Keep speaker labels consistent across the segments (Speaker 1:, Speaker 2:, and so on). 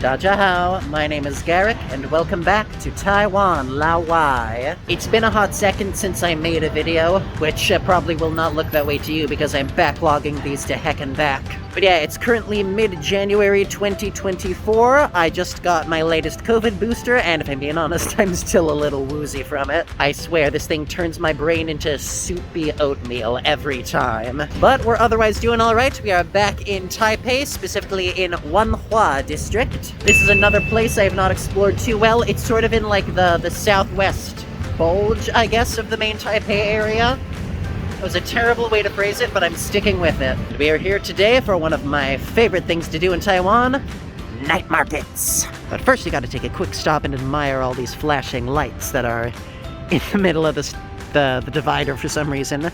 Speaker 1: Dajahao, my name is Garrick, and welcome back to Taiwan, Laowai. It's been a hot second since I made a video, which probably will not look that way to you because I'm backlogging these to heck and back. But yeah, it's currently mid-January 2024. I just got my latest COVID booster, and if I'm being honest, I'm still a little woozy from it. I swear, this thing turns my brain into soupy oatmeal every time. But we're otherwise doing alright. We are back in Taipei, specifically in Wanhua district. This is another place I have not explored too well. It's sort of in like the southwest bulge, I guess, of the main Taipei area. It was a terrible way to phrase it, but I'm sticking with it. We are here today for one of my favorite things to do in Taiwan, night markets. But first you gotta take a quick stop and admire all these flashing lights that are in the middle of the divider for some reason.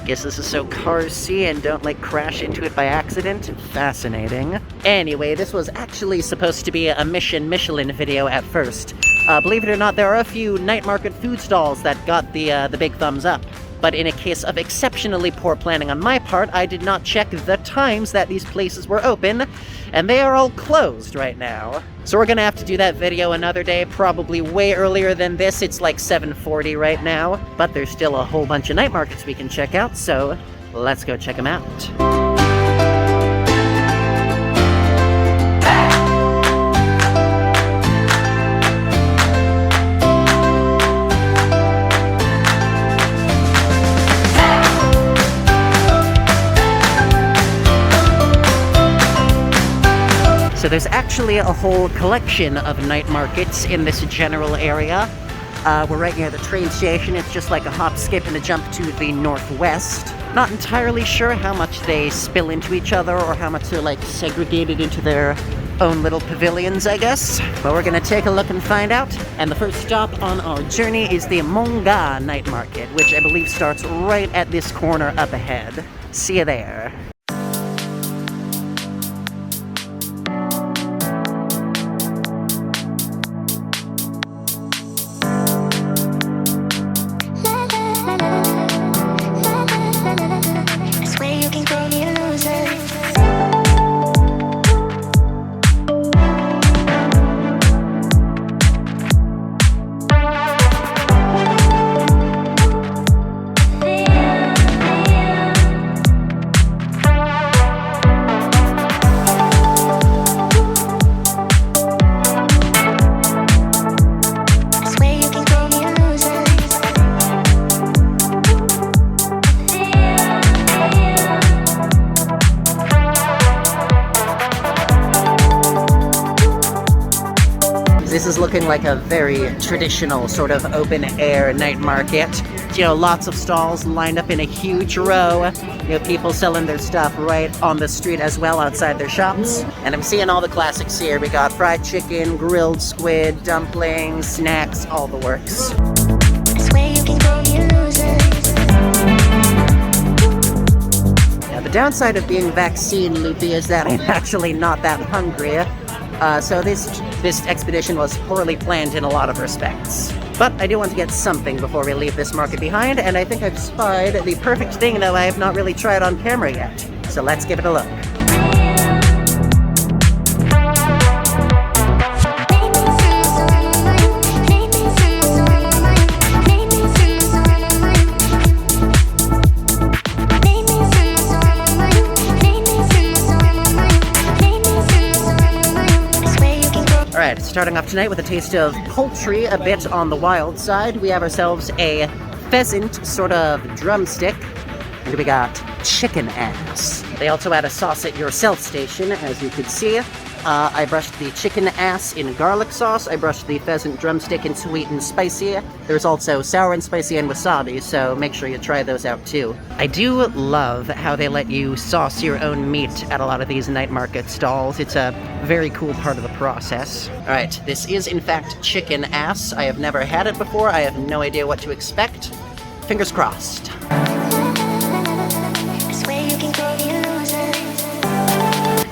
Speaker 1: Guess this is so cars see and don't like crash into it by accident. Fascinating. Anyway, this was actually supposed to be a Mission Michelin video at first. Believe it or not, there are a few night market food stalls that got the big thumbs up. But in a case of exceptionally poor planning on my part, I did not check the times that these places were open, and they are all closed right now. So we're gonna have to do that video another day, probably way earlier than this. It's like 7:40 right now, but there's still a whole bunch of night markets we can check out, so let's go check them out. So there's actually a whole collection of night markets in this general area. We're right near the train station. It's just like a hop, skip, and a jump to the northwest. Not entirely sure how much they spill into each other or how much they're like segregated into their own little pavilions, I guess. But we're gonna take a look and find out. And the first stop on our journey is the Monga Night Market, which I believe starts right at this corner up ahead. See you there. This is looking like a very traditional sort of open-air night market. You know, lots of stalls lined up in a huge row. You know, people selling their stuff right on the street as well outside their shops. And I'm seeing all the classics here. We got fried chicken, grilled squid, dumplings, snacks, all the works. Now, the downside of being vaccine loopy is that I'm actually not that hungry. So this expedition was poorly planned in a lot of respects. But I do want to get something before we leave this market behind, and I think I've spied the perfect thing that I have not really tried on camera yet. So let's give it a look. Alright, starting off tonight with a taste of poultry, a bit on the wild side. We have ourselves a pheasant sort of drumstick, and we got chicken ass. They also had a sauce it yourself station, as you could see. I brushed the chicken ass in garlic sauce. I brushed the pheasant drumstick in sweet and spicy. There's also sour and spicy and wasabi, so make sure you try those out too. I do love how they let you sauce your own meat at a lot of these night market stalls. It's a very cool part of the process. Alright, this is in fact chicken ass. I have never had it before. I have no idea what to expect. Fingers crossed.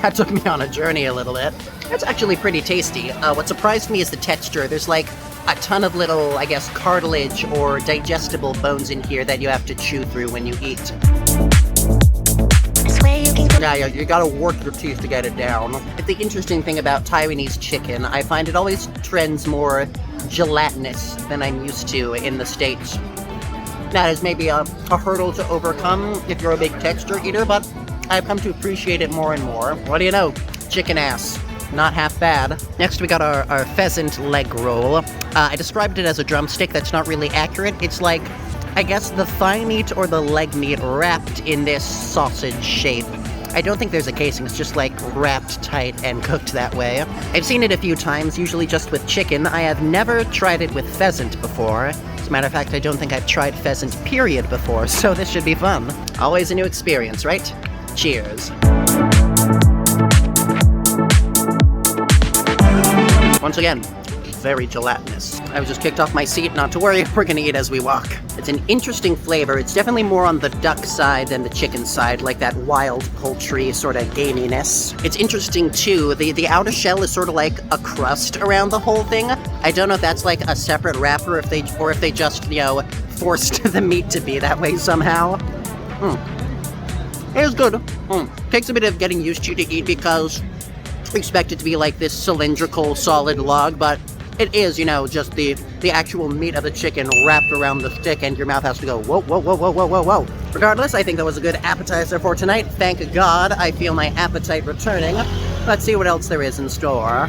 Speaker 1: That took me on a journey a little bit. That's actually pretty tasty. What surprised me is the texture. There's like a ton of little, I guess, cartilage or digestible bones in here that you have to chew through when you eat. I swear you can Yeah, you gotta work your teeth to get it down. The interesting thing about Taiwanese chicken, I find it always trends more gelatinous than I'm used to in the States. That is maybe a hurdle to overcome if you're a big texture eater, but I've come to appreciate it more and more. What do you know? Chicken ass. Not half bad. Next we got our pheasant leg roll. I described it as a drumstick. That's not really accurate. It's like, I guess, the thigh meat or the leg meat wrapped in this sausage shape. I don't think there's a casing, it's just like wrapped tight and cooked that way. I've seen it a few times, usually just with chicken. I have never tried it with pheasant before. As a matter of fact, I don't think I've tried pheasant period before, so this should be fun. Always a new experience, right? Cheers. Once again, very gelatinous. I was just kicked off my seat, not to worry, we're gonna eat as we walk. It's an interesting flavor. It's definitely more on the duck side than the chicken side, like that wild poultry sort of gaminess. It's interesting too, the outer shell is sort of like a crust around the whole thing. I don't know if that's like a separate wrapper or if they just, you know, forced the meat to be that way somehow. It was good. Takes a bit of getting used to eat because I expect it to be like this cylindrical solid log, but it is, you know, just the actual meat of the chicken wrapped around the stick, and your mouth has to go, whoa, whoa, whoa, whoa, whoa, whoa, whoa. Regardless, I think that was a good appetizer for tonight. Thank God I feel my appetite returning. Let's see what else there is in store.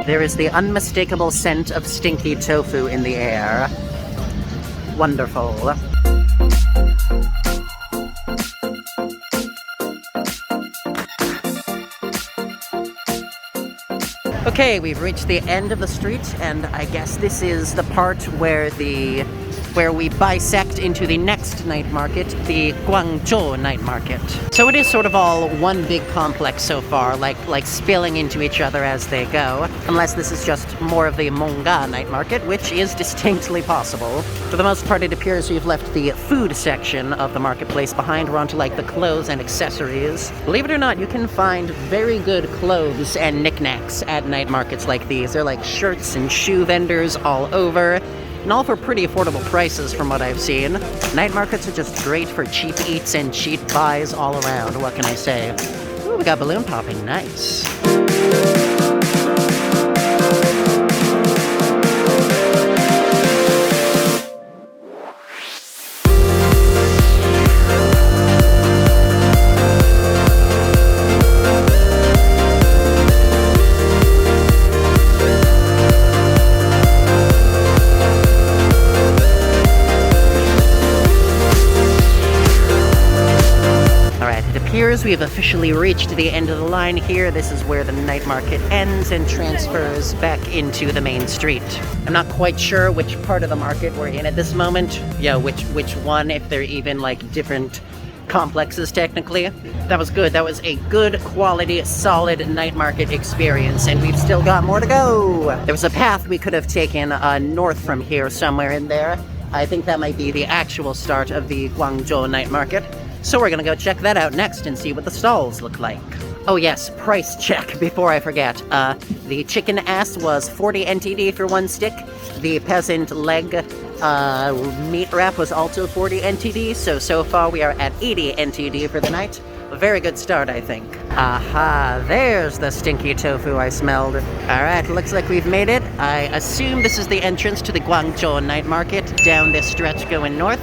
Speaker 1: There is the unmistakable scent of stinky tofu in the air. Wonderful. Okay, we've reached the end of the street, and I guess this is the part where we bisect into the next night market, the Guangzhou Night Market. So it is sort of all one big complex so far, like spilling into each other as they go, unless this is just more of the Monga Night Market, which is distinctly possible. For the most part, it appears we've left the food section of the marketplace behind. We're onto like the clothes and accessories. Believe it or not, you can find very good clothes and knickknacks at night markets like these. They're like shirts and shoe vendors all over, and all for pretty affordable prices from what I've seen. Night markets are just great for cheap eats and cheap buys all around, what can I say? Ooh, we got balloon popping, nice. We have officially reached the end of the line here. This is where the night market ends and transfers back into the main street. I'm not quite sure which part of the market we're in at this moment. Yeah, which one, if they're even like different complexes technically. That was good. That was a good quality, solid night market experience, and we've still got more to go. There was a path we could have taken north from here, somewhere in there. I think that might be the actual start of the Guangzhou Night Market. So we're gonna go check that out next and see what the stalls look like. Oh yes, price check before I forget. The chicken ass was 40 NTD for one stick. The peasant leg meat wrap was also 40 NTD, so far we are at 80 NTD for the night. A very good start, I think. Aha, there's the stinky tofu I smelled. Alright, looks like we've made it. I assume this is the entrance to the Guangzhou Night Market, down this stretch going north.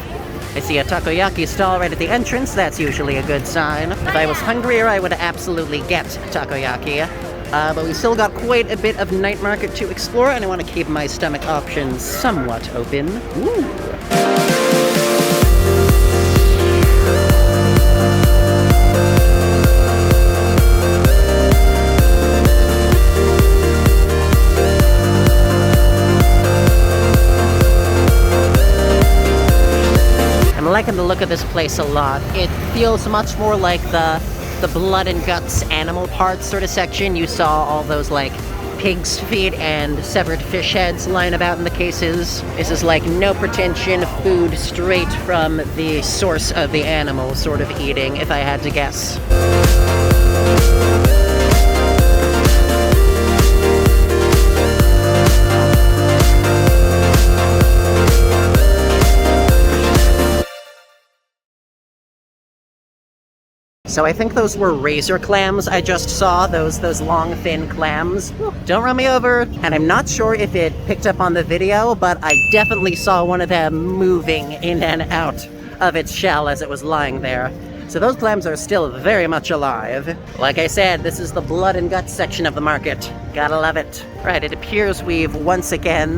Speaker 1: I see a takoyaki stall right at the entrance. That's usually a good sign. If I was hungrier, I would absolutely get takoyaki. But we still got quite a bit of night market to explore, and I want to keep my stomach options somewhat open. Ooh. I'm liking the look of this place a lot. It feels much more like the blood and guts animal parts sort of section. You saw all those like pig's feet and severed fish heads lying about in the cases. This is like no pretension food straight from the source of the animal sort of eating, if I had to guess. So I think those were razor clams I just saw, those long thin clams. Don't run me over. And I'm not sure if it picked up on the video, but I definitely saw one of them moving in and out of its shell as it was lying there. So those clams are still very much alive. Like I said, this is the blood and guts section of the market. Gotta love it. Right, it appears we've once again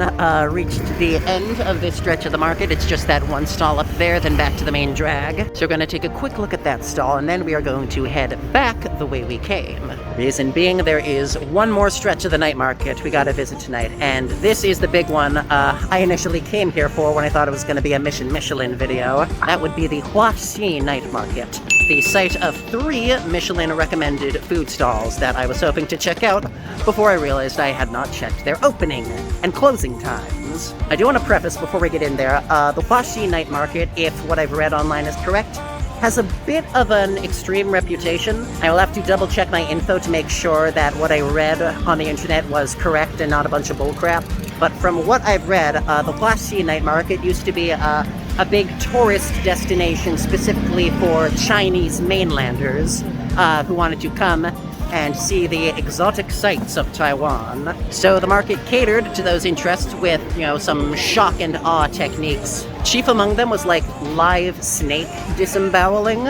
Speaker 1: reached the end of this stretch of the market. It's just that one stall up there, then back to the main drag. So we're gonna take a quick look at that stall, and then we are going to head back the way we came. Reason being, there is one more stretch of the night market we gotta visit tonight, and this is the big one I initially came here for when I thought it was gonna be a Mission Michelin video. That would be the Huaxi Night Market, the site of 3 Michelin-recommended food stalls that I was hoping to check out before I realized I had not checked their opening and closing times. I do want to preface before we get in there, the Huaxi Night Market, if what I've read online is correct, has a bit of an extreme reputation. I will have to double check my info to make sure that what I read on the internet was correct and not a bunch of bullcrap. But from what I've read, the Huaxi Night Market used to be a big tourist destination specifically for Chinese mainlanders who wanted to come and see the exotic sights of Taiwan. So the market catered to those interests with, some shock and awe techniques. Chief among them was like live snake disemboweling,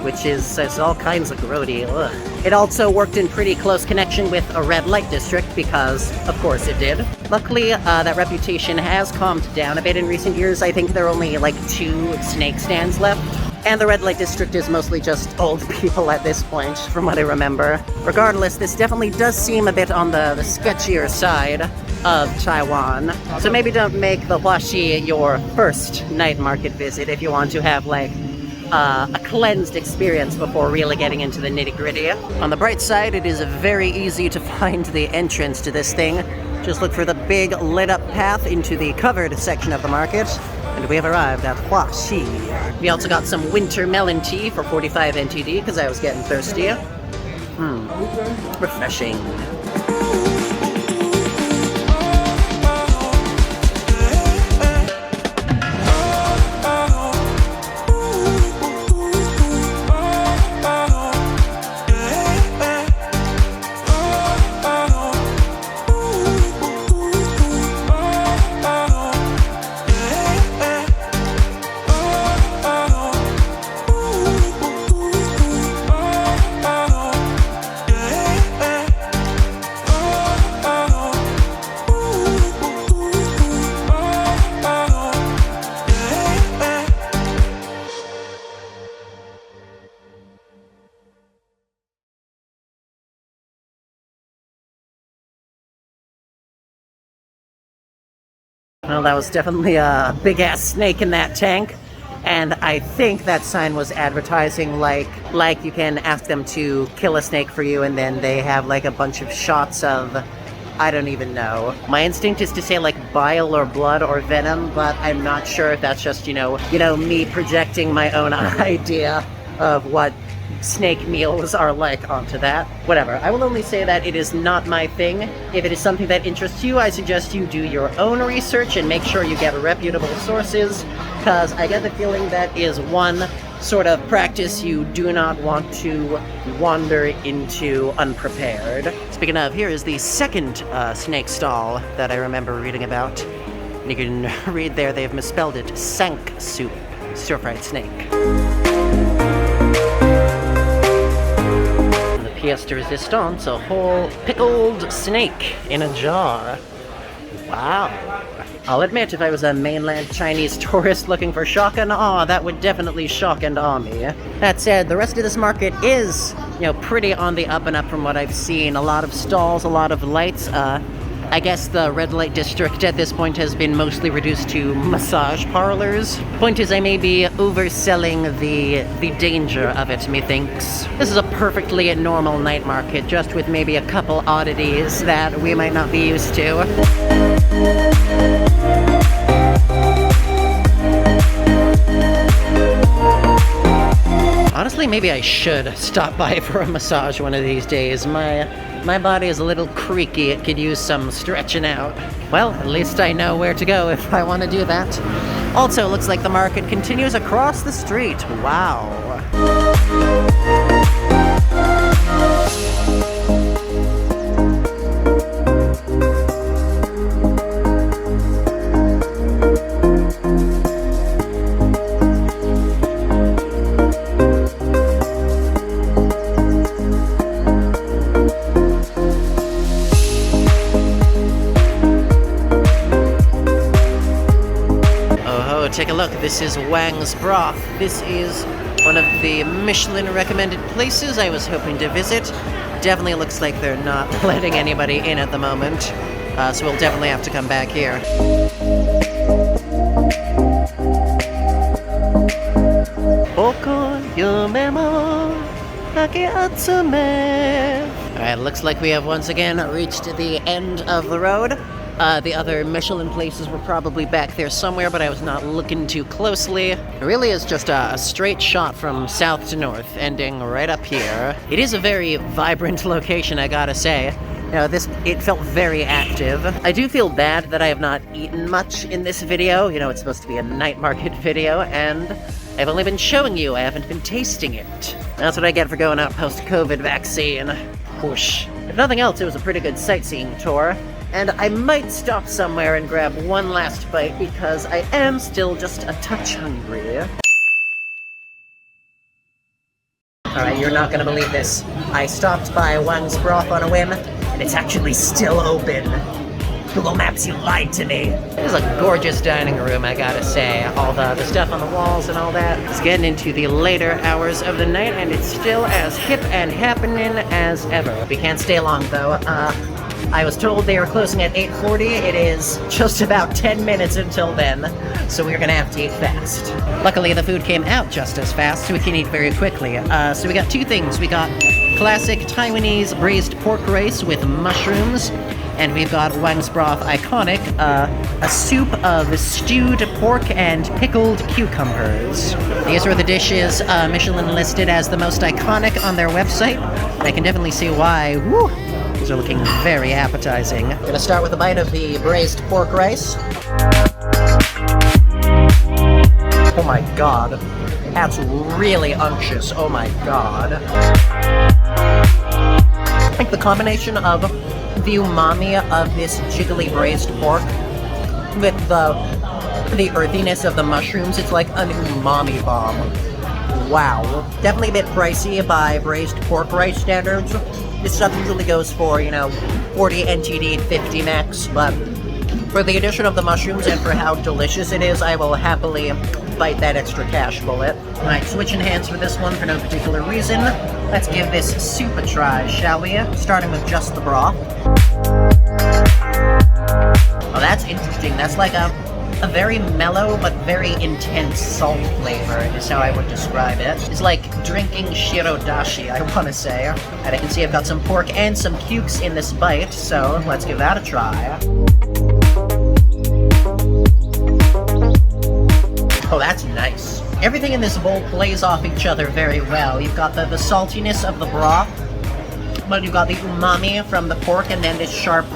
Speaker 1: which is all kinds of grody. Ugh. It also worked in pretty close connection with a red light district because, of course, it did. Luckily, that reputation has calmed down a bit in recent years. I think there are only like 2 snake stands left. And the red light district is mostly just old people at this point, from what I remember. Regardless, this definitely does seem a bit on the sketchier side of Taiwan. So maybe don't make the Huaxi your first night market visit if you want to have like a cleansed experience before really getting into the nitty-gritty. On the bright side, it is very easy to find the entrance to this thing. Just look for the big lit-up path into the covered section of the market, and we have arrived at Huaxi. We also got some winter melon tea for 45 NTD because I was getting thirsty. Refreshing. Well, that was definitely a big-ass snake in that tank, and I think that sign was advertising like you can ask them to kill a snake for you, and then they have like a bunch of shots of, I don't even know. My instinct is to say like bile or blood or venom, but I'm not sure if that's just, me projecting my own idea of what snake meals are like onto that. Whatever. I will only say that it is not my thing. If it is something that interests you, I suggest you do your own research and make sure you get reputable sources, because I get the feeling that is one sort of practice you do not want to wander into unprepared. Speaking of, here is the second snake stall that I remember reading about. And you can read there, they've misspelled it, sank soup, stir-fried snake. Pièce de résistance, a whole pickled snake in a jar. Wow. I'll admit, if I was a mainland Chinese tourist looking for shock and awe, that would definitely shock and awe me. That said, the rest of this market is, pretty on the up and up from what I've seen. A lot of stalls, a lot of lights. I guess the red light district at this point has been mostly reduced to massage parlors. Point is, I may be overselling the danger of it, methinks. This is a perfectly normal night market, just with maybe a couple oddities that we might not be used to. Honestly, maybe I should stop by for a massage one of these days. My body is a little creaky. It could use some stretching out. Well, at least I know where to go if I want to do that. Also, looks like the market continues across the street. Wow. take a look. This is Wang's Broth. This is one of the Michelin recommended places I was hoping to visit. Definitely looks like they're not letting anybody in at the moment, so we'll definitely have to come back here. Alright, looks like we have once again reached the end of the road. The other Michelin places were probably back there somewhere, but I was not looking too closely. It really is just a straight shot from south to north, ending right up here. It is a very vibrant location, I gotta say. You know, it felt very active. I do feel bad that I have not eaten much in this video. You know, it's supposed to be a night market video, and I've only been showing you, I haven't been tasting it. That's what I get for going out post-COVID vaccine. Whoosh. If nothing else, it was a pretty good sightseeing tour. And I might stop somewhere and grab one last bite because I am still just a touch hungry. Alright, you're not gonna believe this. I stopped by Wang's Broth on a whim, and it's actually still open. Google Maps, you lied to me. It is a gorgeous dining room, I gotta say. All the stuff on the walls and all that. It's getting into the later hours of the night, and it's still as hip and happening as ever. We can't stay long, though. I was told they were closing at 8:40. It is just about 10 minutes until then, so we're gonna have to eat fast. Luckily, the food came out just as fast, so we can eat very quickly. So we got two things. We got classic Taiwanese braised pork rice with mushrooms, and we've got Wang's Broth Iconic, a soup of stewed pork and pickled cucumbers. These were the dishes Michelin listed as the most iconic on their website. I can definitely see why. Woo! These are looking very appetizing. I'm gonna start with a bite of the braised pork rice. Oh my god. That's really unctuous. Oh my god. I think the combination of the umami of this jiggly braised pork with the earthiness of the mushrooms, it's like an umami bomb. Wow. Definitely a bit pricey by braised pork rice standards. This stuff usually goes for, 40 NTD, 50 max, but for the addition of the mushrooms and for how delicious it is, I will happily bite that extra cash bullet. Alright, switching hands for this one for no particular reason. Let's give this soup a try, shall we? Starting with just the broth. Oh, that's interesting. That's like a very mellow but very intense salt flavor is how I would describe it. It's like drinking shirodashi, I want to say. And I can see I've got some pork and some cukes in this bite, so let's give that a try. Oh, that's nice. Everything in this bowl plays off each other very well. You've got the saltiness of the broth, but you've got the umami from the pork, and then this sharp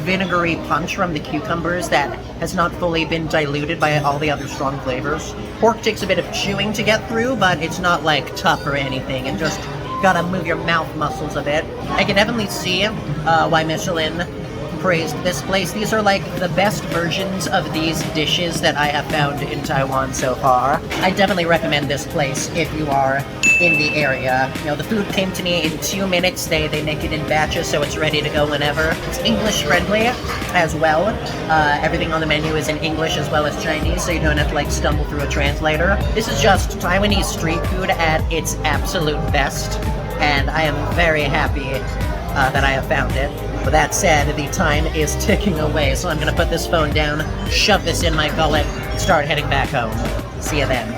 Speaker 1: vinegary punch from the cucumbers that has not fully been diluted by all the other strong flavors. Pork takes a bit of chewing to get through, but it's not like tough or anything. It just gotta move your mouth muscles a bit. I can definitely see why Michelin praised this place. These are like the best versions of these dishes that I have found in Taiwan so far. I definitely recommend this place if you are in the area. The food came to me in 2 minutes. They make it in batches, so it's ready to go whenever. It's English friendly as well. Everything on the menu is in English as well as Chinese, so you don't have to stumble through a translator. This is just Taiwanese street food at its absolute best, and I am very happy that I have found it. With that said, the time is ticking away, so I'm gonna put this phone down, shove this in my gullet, and start heading back home. See you then.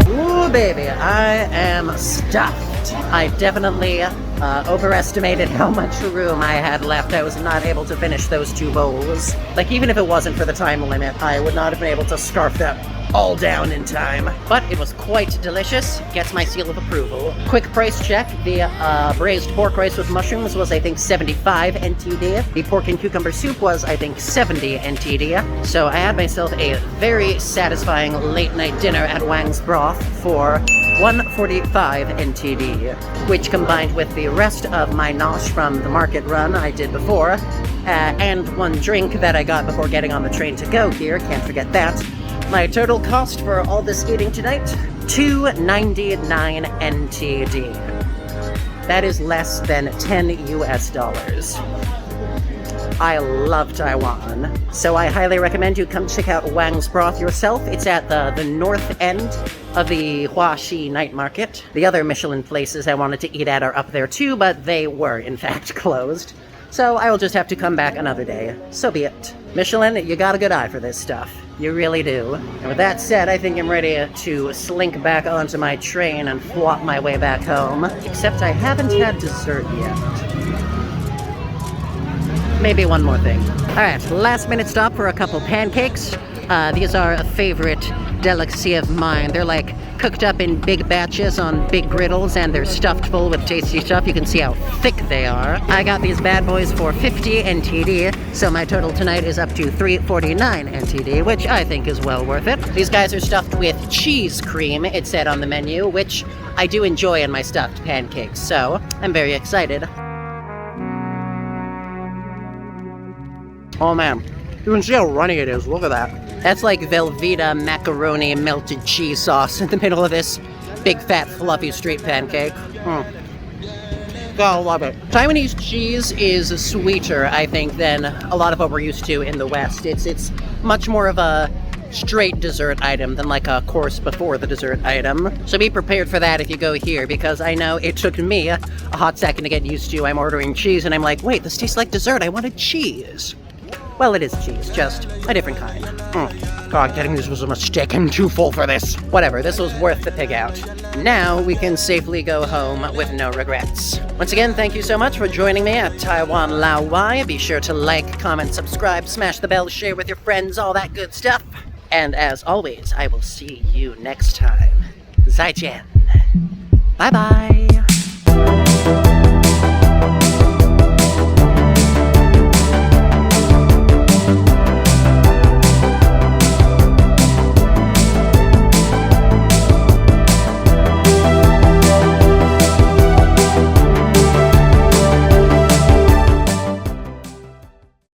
Speaker 1: Ooh, baby, I am stuffed. I definitely overestimated how much room I had left. I was not able to finish those 2 bowls. Even if it wasn't for the time limit, I would not have been able to scarf them all down in time. But it was quite delicious. Gets my seal of approval. Quick price check. The braised pork rice with mushrooms was, I think, 75 NTD. The pork and cucumber soup was, I think, 70 NTD. So I had myself a very satisfying late night dinner at Wang's Broth for 145 NTD, which combined with the rest of my nosh from the market run I did before, and one drink that I got before getting on the train to go here, can't forget that. My total cost for all this eating tonight, $2.99 NTD. That is less than 10 US dollars. I love Taiwan, so I highly recommend you come check out Wang's Broth yourself. It's at the north end of the Huaxi Night Market. The other Michelin places I wanted to eat at are up there too, but they were in fact closed. So I will just have to come back another day. So be it. Michelin, you got a good eye for this stuff. You really do. And with that said, I think I'm ready to slink back onto my train and flop my way back home. Except I haven't had dessert yet. Maybe one more thing. Alright, last minute stop for a couple pancakes. These are a favorite delicacy of mine. They're like cooked up in big batches on big griddles, and they're stuffed full with tasty stuff. You can see how thick they are. I got these bad boys for 50 NTD, so my total tonight is up to 349 NTD, which I think is well worth it. These guys are stuffed with cheese cream, it said on the menu, which I do enjoy in my stuffed pancakes, so I'm very excited. Oh man, you can see how runny it is, look at that. That's like Velveeta macaroni melted cheese sauce in the middle of this big fat fluffy street pancake. Gotta love it. Taiwanese cheese is sweeter, I think, than a lot of what we're used to in the West. It's much more of a straight dessert item than like a course before the dessert item. So be prepared for that if you go here, because I know it took me a hot second to get used to. I'm ordering cheese and I'm like, wait, this tastes like dessert, I wanted cheese. Well, it is cheese, just a different kind. God, getting this was a mistake. I'm too full for this. Whatever, this was worth the pig out. Now we can safely go home with no regrets. Once again, thank you so much for joining me at Taiwan Lao Wai. Be sure to like, comment, subscribe, smash the bell, share with your friends, all that good stuff. And as always, I will see you next time. 再见. Bye-bye.